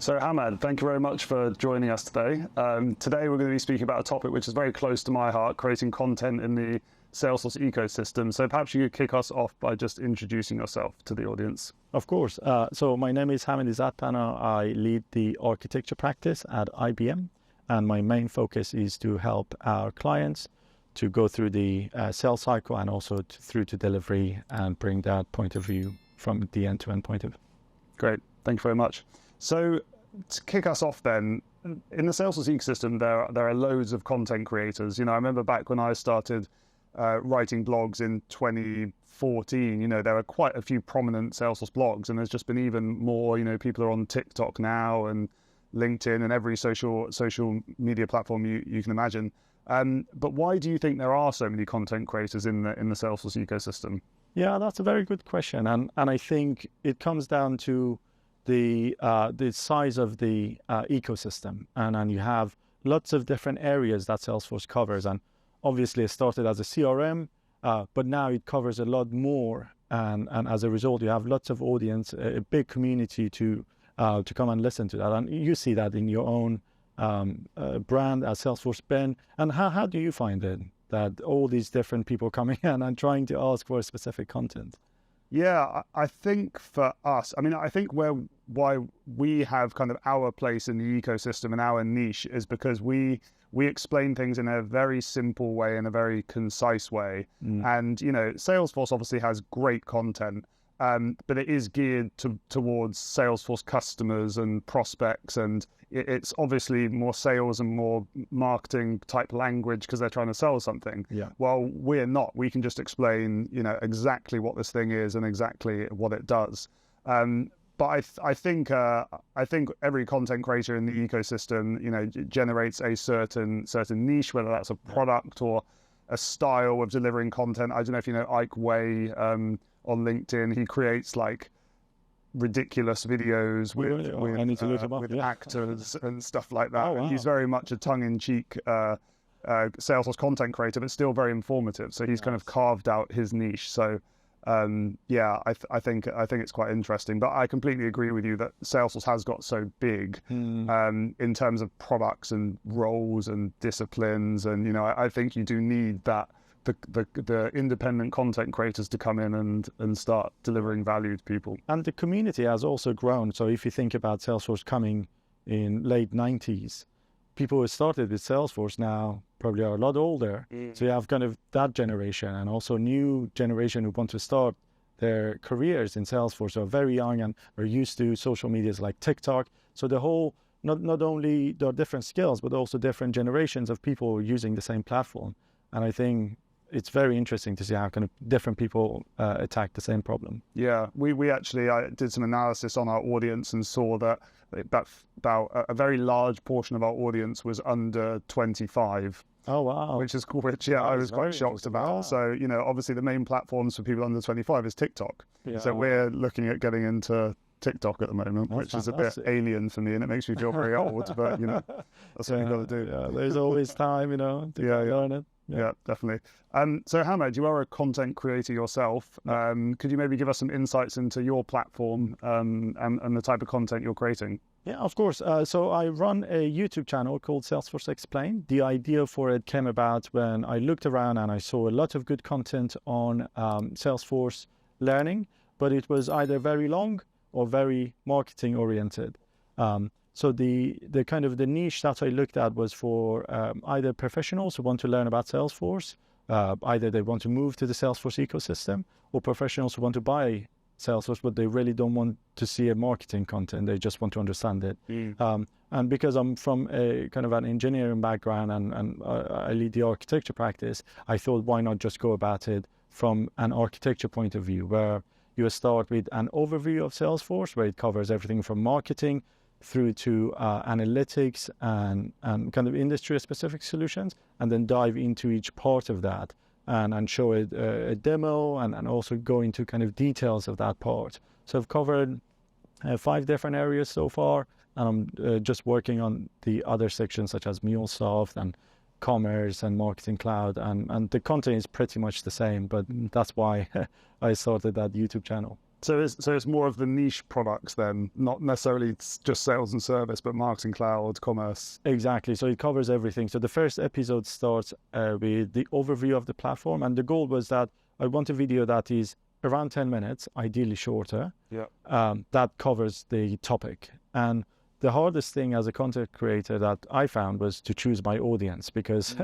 So Hamed, thank you very much for joining us today. Today we're going to be speaking about a topic which is very close to my heart, creating content in the Salesforce ecosystem. So perhaps you could kick us off by just introducing yourself to the audience. Of course. So my name is Hamed Izadpanah. I lead the architecture practice at IBM, and my main focus is to help our clients to go through the sales cycle and also through to delivery and bring that point of view from the end-to-end point of view. Great, thank you very much. So to kick us off then, in the Salesforce ecosystem, there are loads of content creators. I remember back when I started writing blogs in 2014, there are quite a few prominent Salesforce blogs, and there's just been even more, people are on TikTok now and LinkedIn and every social media platform you can imagine. But why do you think there are so many content creators in the Salesforce ecosystem? Yeah, that's a very good question. And I think it comes down to the size of the ecosystem, and you have lots of different areas that Salesforce covers. And obviously it started as a CRM, but now it covers a lot more. And as a result, you have lots of audience, a big community to come and listen to that. And you see that in your own brand as SFBen. And how do you find it, that all these different people coming in and trying to ask for specific content? Yeah, I think for us, I think why we have kind of our place in the ecosystem and our niche is because we explain things in a very simple way, in a very concise way. And, Salesforce obviously has great content, but it is geared towards Salesforce customers and prospects, and it's obviously more sales and more marketing type language because they're trying to sell something. Yeah. Well, we're not. We can just explain, exactly what this thing is and exactly what it does. But I think every content creator in the ecosystem, generates a certain niche, whether that's a product or a style of delivering content. I don't know if you know Ike Way on LinkedIn. He creates like ridiculous videos with actors and stuff like that. Oh, wow. And he's very much a tongue-in-cheek Salesforce content creator, but still very informative. So he's kind of carved out his niche. So I think it's quite interesting. But I completely agree with you that Salesforce has got so big in terms of products and roles and disciplines, and I think you do need that. The independent content creators to come in and start delivering value to people. And the community has also grown. So if you think about Salesforce coming in late 90s, people who started with Salesforce now probably are a lot older. So you have kind of that generation, and also new generation who want to start their careers in Salesforce are very young and are used to social medias like TikTok. So the whole, not only there are different skills, but also different generations of people using the same platform. And I think it's very interesting to see how kind of different people attack the same problem. Yeah, we actually did some analysis on our audience and saw that about a very large portion of our audience was under 25. Oh, wow. Which is cool, I was quite shocked about. Wow. So, obviously the main platforms for people under 25 is TikTok. Yeah. So we're looking at getting into TikTok at the moment, which fantastic. is a bit alien for me, and it makes me feel very old, but, that's what you've got to do. Yeah, there's always time, to learn it. Yeah, definitely. So Hamed, you are a content creator yourself. Could you maybe give us some insights into your platform and the type of content you're creating? Yeah, of course. So I run a YouTube channel called Salesforce Explained. The idea for it came about when I looked around and I saw a lot of good content on Salesforce learning, but it was either very long or very marketing oriented. So the kind of the niche that I looked at was for either professionals who want to learn about Salesforce, either they want to move to the Salesforce ecosystem, or professionals who want to buy Salesforce, but they really don't want to see a marketing content. They just want to understand it. And because I'm from a kind of an engineering background and I lead the architecture practice, I thought, why not just go about it from an architecture point of view, where you start with an overview of Salesforce, where it covers everything from marketing through to analytics and kind of industry-specific solutions, and then dive into each part of that and show it a demo and also go into kind of details of that part. So I've covered 5 different areas so far, and I'm just working on the other sections such as MuleSoft and commerce and marketing cloud, and the content is pretty much the same, but that's why I started that YouTube channel. So it's more of the niche products then, not necessarily just sales and service, but marketing cloud, commerce. Exactly. So it covers everything. So the first episode starts with the overview of the platform, and the goal was that I want a video that is around 10 minutes, ideally shorter, that covers the topic. And the hardest thing as a content creator that I found was to choose my audience, because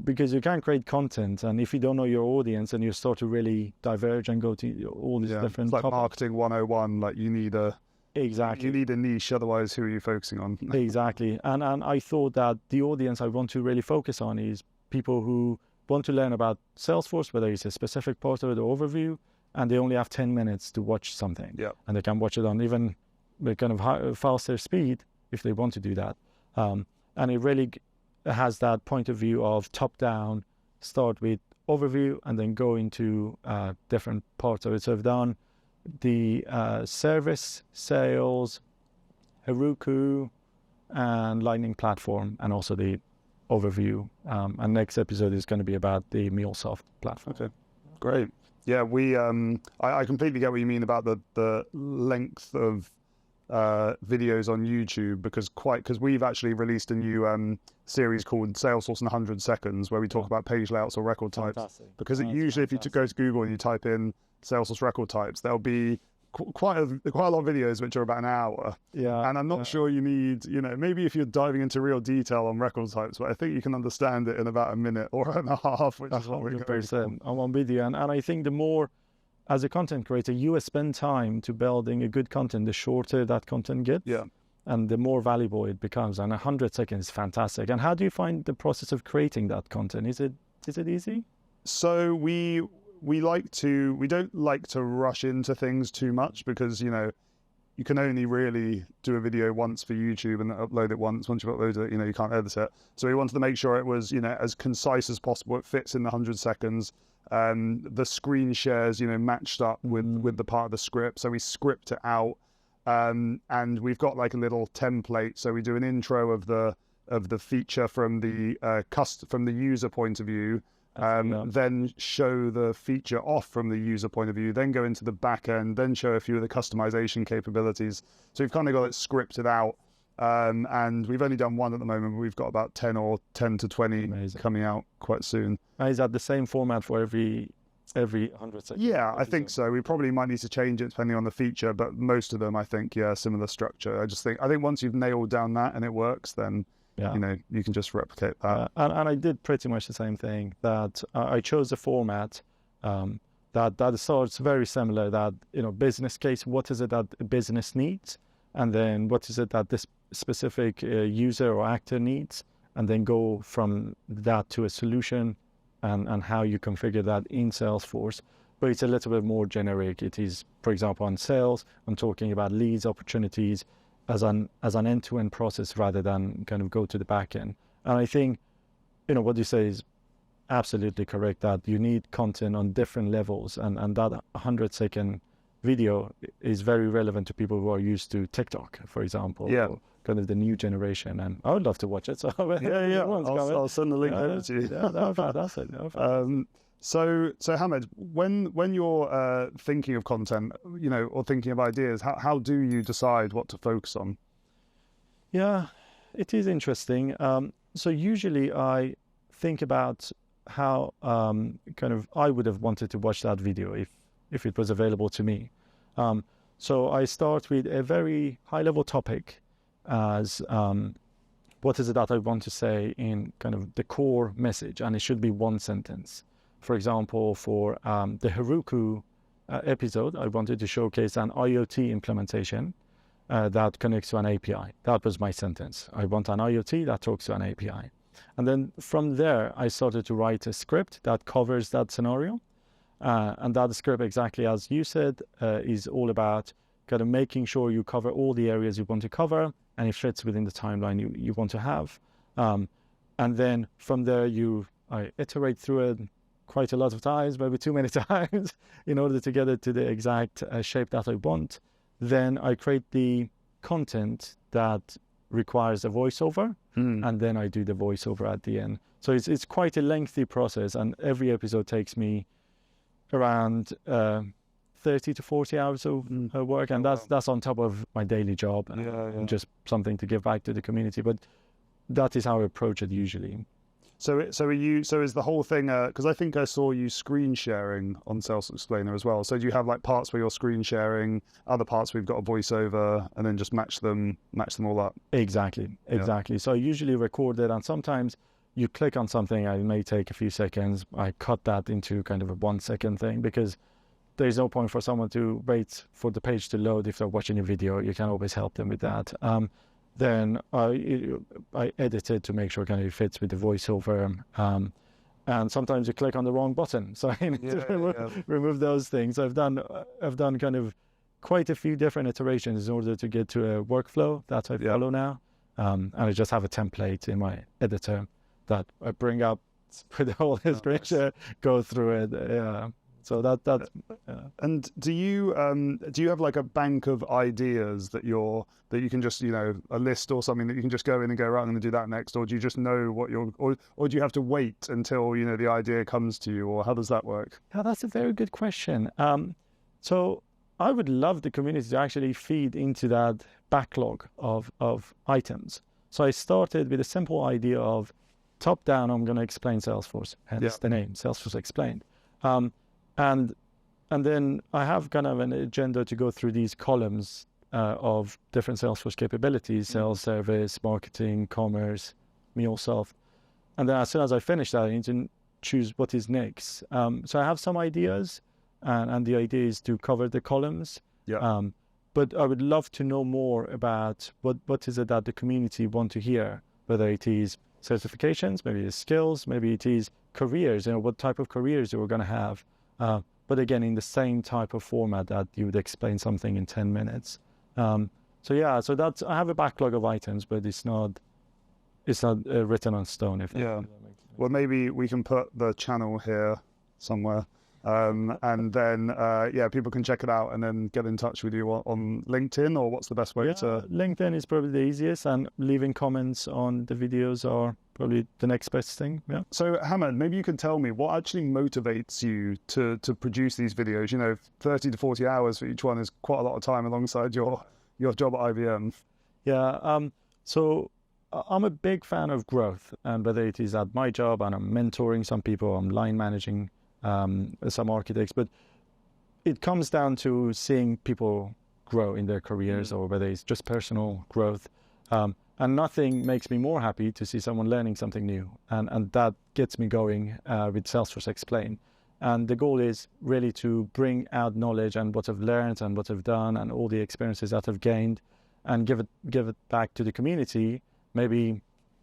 because you can create content, and if you don't know your audience and you start to really diverge and go to all these different it's like topics. marketing 101, like you need a niche, otherwise who are you focusing on? Exactly. And I thought that the audience I want to really focus on is people who want to learn about Salesforce, whether it's a specific part of the overview, and they only have 10 minutes to watch something. And they can watch it on even a kind of faster speed if they want to do that. And it really has that point of view of top-down, start with overview and then go into different parts of it. So I've done the service, sales, Heroku, and Lightning Platform, and also the overview. And next episode is going to be about the MuleSoft platform. Okay, great. Yeah, I completely get what you mean about the length of videos on YouTube, because we've actually released a new series called Salesforce in 100 Seconds, where we talk about page layouts or record types. Fantastic. Because usually if you go to Google and you type in Salesforce record types, there'll be quite a lot of videos which are about an hour. And I'm not sure you need, maybe if you're diving into real detail on record types, but I think you can understand it in about a minute or and a half, which is what we're going for. I'm on video, and I think the more, as a content creator, you spend time to building a good content, the shorter that content gets, and the more valuable it becomes. And 100 seconds is fantastic. And how do you find the process of creating that content? Is it easy? So we don't like to rush into things too much, because you can only really do a video once for YouTube and upload it once. Once you've uploaded it, you can't edit it. So we wanted to make sure it was as concise as possible. It fits in the 100 seconds. The screen shares matched up with the part of the script, so we script it out, and we've got like a little template. So we do an intro of the feature from the user point of view. Then show the feature off from the user point of view, then go into the back end, then show a few of the customization capabilities. So we've kind of got it scripted out, and we've only done one at the moment, but we've got about 10 to 20 coming out quite soon. Is that the same format for every 100 seconds? Yeah, I think so. We probably might need to change it depending on the feature, but most of them, I think, similar structure. I think once you've nailed down that and it works, then you can just replicate that. And I did pretty much the same thing, that I chose a format that starts very similar, that, business case, what is it that a business needs? And then what is it that this specific user or actor needs? And then go from that to a solution and how you configure that in Salesforce. But it's a little bit more generic. It is, for example, on sales, I'm talking about leads, opportunities, as an end-to-end process rather than kind of go to the back end. And I think, what you say is absolutely correct, that you need content on different levels, and that 100-second video is very relevant to people who are used to TikTok, for example, or kind of the new generation. And I would love to watch it. So I'll send the link over to you. Fantastic. So Hamed, when you're thinking of content, or thinking of ideas, how do you decide what to focus on? Yeah, it is interesting. So usually I think about how kind of I would have wanted to watch that video if it was available to me. So I start with a very high-level topic, as what is it that I want to say in kind of the core message, and it should be one sentence. For example, for the Heroku episode, I wanted to showcase an IoT implementation that connects to an API. That was my sentence. I want an IoT that talks to an API. And then from there, I started to write a script that covers that scenario. And that script, exactly as you said, is all about kind of making sure you cover all the areas you want to cover, and it fits within the timeline you want to have. And then from there, I iterate through it quite a lot of times, maybe too many times, in order to get it to the exact shape that I want. Then I create the content that requires a voiceover, and then I do the voiceover at the end. So it's quite a lengthy process, and every episode takes me around 30 to 40 hours of work, and that's on top of my daily job, and just something to give back to the community. But that is how I approach it usually. So is the whole thing, because I think I saw you screen sharing on Salesforce Explainer as well. So do you have like parts where you're screen sharing, other parts we've got a voiceover, and then just match them all up? Exactly. So I usually record it, and sometimes you click on something and it may take a few seconds. I cut that into kind of a 1 second thing, because there's no point for someone to wait for the page to load if they're watching a video. You can always help them with that. Then I edit it to make sure kind of it fits with the voiceover. And sometimes you click on the wrong button, so I need to remove those things. I've done kind of quite a few different iterations in order to get to a workflow that I follow now. And I just have a template in my editor that I bring up with the whole screen share, go through it. So that's. And do you have like a bank of ideas that you can just, a list or something that you can just go in and go, right, I'm going to do that next, or do you just know what or do you have to wait until the idea comes to you, or how does that work? Yeah, that's a very good question. So I would love the community to actually feed into that backlog of items. So I started with a simple idea of top down, I'm going to explain Salesforce, hence the name, Salesforce Explained. And then I have kind of an agenda to go through these columns of different Salesforce capabilities: sales, service, marketing, commerce, MuleSoft. And then as soon as I finish that, I need to choose what is next. So I have some ideas, and the idea is to cover the columns. But I would love to know more about what is it that the community want to hear, whether it is certifications, maybe it's skills, maybe it is careers, what type of careers we're going to have. But again, in the same type of format that you would explain something in 10 minutes. So that's, I have a backlog of items, but it's not written on stone. Well, maybe we can put the channel here somewhere. And then, people can check it out and then get in touch with you on LinkedIn, or what's the best way to... LinkedIn is probably the easiest, and leaving comments on the videos are probably the next best thing. Yeah. So, Hamed, maybe you can tell me what actually motivates you to produce these videos. 30 to 40 hours for each one is quite a lot of time alongside your job at IBM. Yeah. So I'm a big fan of growth, and whether it is at my job and I'm mentoring some people, I'm line managing some architects, but it comes down to seeing people grow in their careers, or whether it's just personal growth. And nothing makes me more happy to see someone learning something new. And that gets me going with Salesforce Explain. And the goal is really to bring out knowledge and what I've learned and what I've done and all the experiences that I've gained, and give it back to the community. Maybe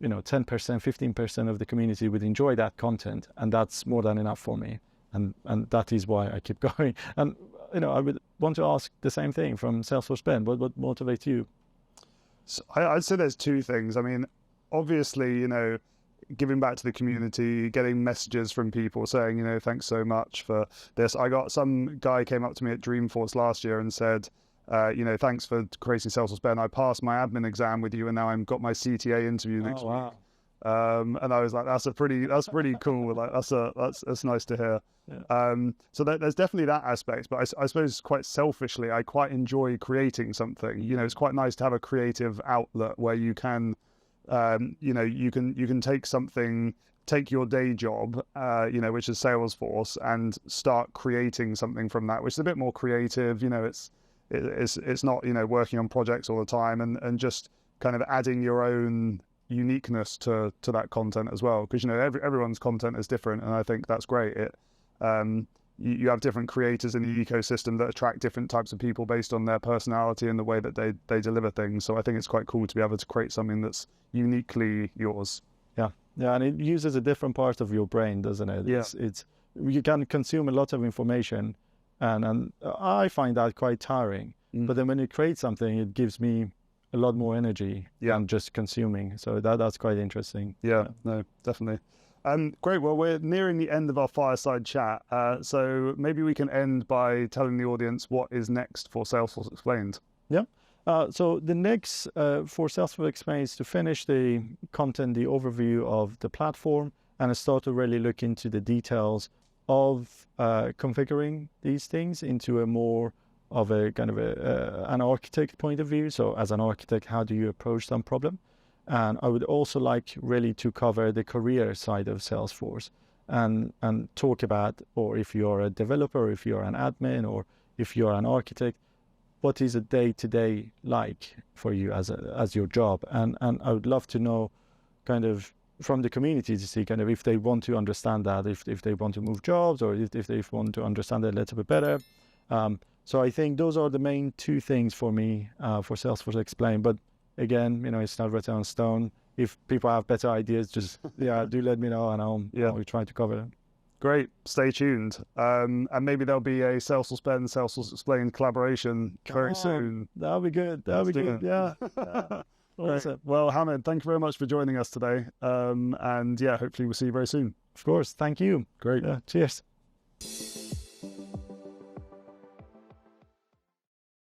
10%, 15% of the community would enjoy that content, and that's more than enough for me. And that is why I keep going. And I would want to ask the same thing from SFBen. What motivates you? So I'd say there's two things. I mean, obviously, giving back to the community, getting messages from people saying, thanks so much for this. I got some guy came up to me at Dreamforce last year and said, thanks for creating SFBen. I passed my admin exam with you, and now I've got my CTA interview next week. And I was like, that's pretty cool. Like that's nice to hear. Yeah. So there's definitely that aspect, but I suppose quite selfishly, I quite enjoy creating something. It's quite nice to have a creative outlet where you can, you can take your day job, which is Salesforce, and start creating something from that, which is a bit more creative. It's not, working on projects all the time, and just kind of adding your own uniqueness to that content as well, because everyone's content is different, and I think that's great. You have different creators in the ecosystem that attract different types of people based on their personality and the way that they deliver things. So I think it's quite cool to be able to create something that's uniquely yours. Yeah, and it uses a different part of your brain, doesn't it? Yeah. It's you can consume a lot of information, and I find that quite tiring. But then when you create something, it gives me a lot more energy than just consuming. So that's quite interesting. Yeah, no, definitely. Great. Well, we're nearing the end of our fireside chat. So maybe we can end by telling the audience what is next for Salesforce Explained. Yeah. So the next for Salesforce Explained is to finish the content, the overview of the platform, and start to really look into the details of configuring these things into a more of a kind of an architect point of view. So as an architect, how do you approach some problem? And I would also like really to cover the career side of Salesforce and talk about, or if you're a developer, if you're an admin, or if you're an architect, what is a day-to-day like for you as your job? And I would love to know kind of from the community to see kind of if they want to understand that, if they want to move jobs, or if they want to understand it a little bit better. So I think those are the main two things for me for Salesforce Explain. But again, it's not written on stone. If people have better ideas, just do let me know, and I'll try to cover them. Great. Stay tuned. And maybe there'll be a Salesforce-Ben, Salesforce Explain collaboration very soon. That'll be good. That'll be good. Yeah. Awesome. Well, Hamed, thank you very much for joining us today. And hopefully we'll see you very soon. Of course. Thank you. Great. Cheers.